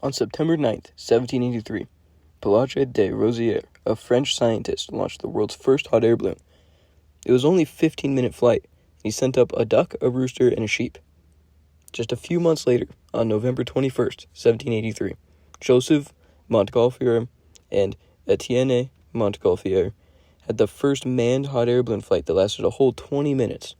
On September 9th, 1783, Pelagie de Rosière, a French scientist, launched the world's first hot air balloon. It was only a 15-minute flight. He sent up a duck, a rooster, and a sheep. Just a few months later, on November 21st, 1783, Joseph Montgolfier and Etienne Montgolfier had the first manned hot air balloon flight that lasted a whole 20 minutes.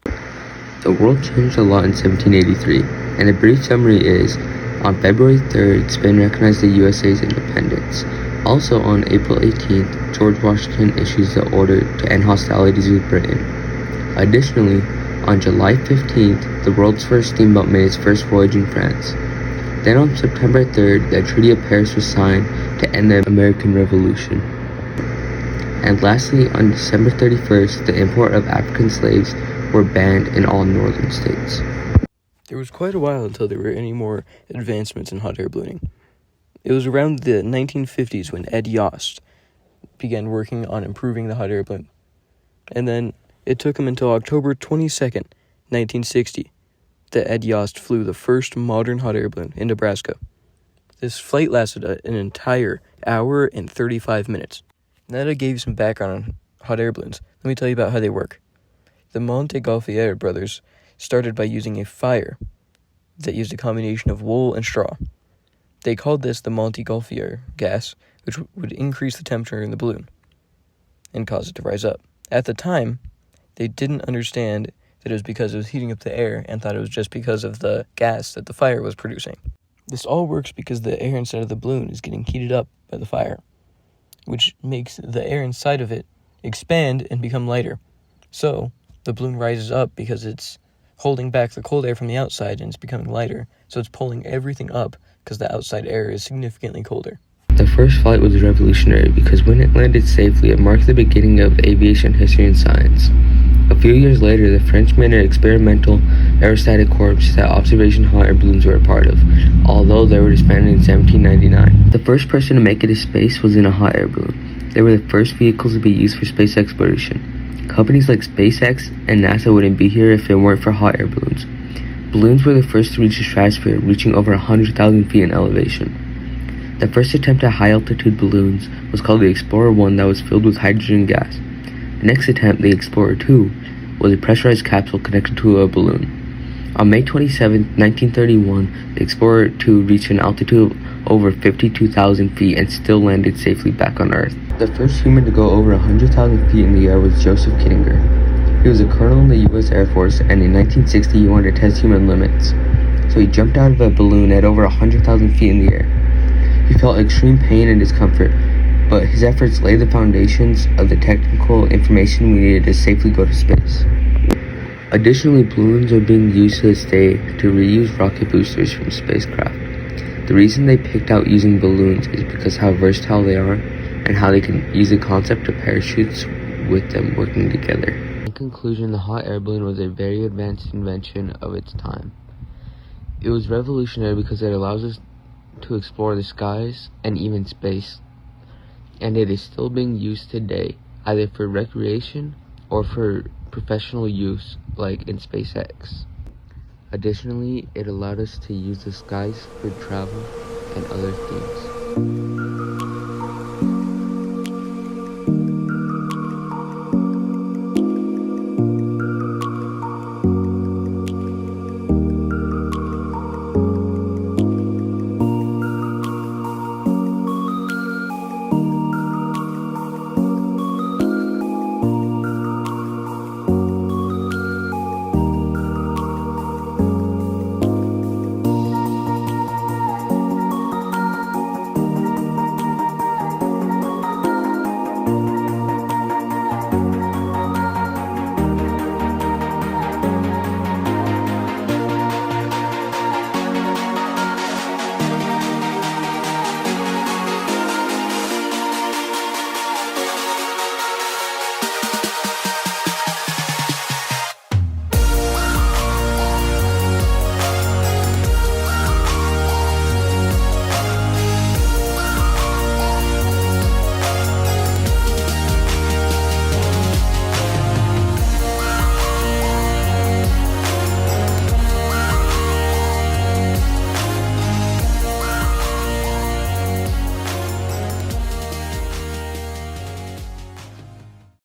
The world changed a lot in 1783, and a brief summary is, on February 3rd, Spain recognized the USA's independence. Also on April 18th, George Washington issues the order to end hostilities with Britain. Additionally, on July 15th, the world's first steamboat made its first voyage in France. Then on September 3rd, the Treaty of Paris was signed to end the American Revolution. And lastly, on December 31st, the import of African slaves were banned in all northern states. There was quite a while until there were any more advancements in hot air ballooning. It was around the 1950s when Ed Yost began working on improving the hot air balloon. And then it took him until October 22nd, 1960, that Ed Yost flew the first modern hot air balloon in Nebraska. This flight lasted an entire hour and 35 minutes. Now that I gave you some background on hot air balloons, let me tell you about how they work. The Montgolfier brothers started by using a fire that used a combination of wool and straw. They called this the Montgolfier gas, which would increase the temperature in the balloon and cause it to rise up. At the time, they didn't understand that it was because it was heating up the air and thought it was just because of the gas that the fire was producing. This all works because the air inside of the balloon is getting heated up by the fire, which makes the air inside of it expand and become lighter. So the balloon rises up because it's holding back the cold air from the outside and it's becoming lighter. So it's pulling everything up because the outside air is significantly colder. The first flight was revolutionary because when it landed safely, it marked the beginning of aviation history and science. A few years later, the French made an experimental aerostatic corps that observation hot air balloons were a part of, although they were disbanded in 1799. The first person to make it to space was in a hot air balloon. They were the first vehicles to be used for space exploration. Companies like SpaceX and NASA wouldn't be here if it weren't for hot air balloons. Balloons were the first to reach the stratosphere, reaching over 100,000 feet in elevation. The first attempt at high-altitude balloons was called the Explorer 1 that was filled with hydrogen gas. The next attempt, the Explorer 2, was a pressurized capsule connected to a balloon. On May 27, 1931, the Explorer 2 reached an altitude of over 52,000 feet and still landed safely back on Earth. The first human to go over 100,000 feet in the air was Joseph Kittinger. He was a colonel in the U.S. Air Force, and in 1960 he wanted to test human limits. So he jumped out of a balloon at over 100,000 feet in the air. He felt extreme pain and discomfort, but his efforts laid the foundations of the technical information we needed to safely go to space. Additionally, balloons are being used to this day to reuse rocket boosters from spacecraft. The reason they picked out using balloons is because how versatile they are and how they can use the concept of parachutes with them working together. In conclusion, the hot air balloon was a very advanced invention of its time. It was revolutionary because it allows us to explore the skies and even space, and it is still being used today, either for recreation or for professional use like in SpaceX. Additionally, it allowed us to use the skies for travel and other things.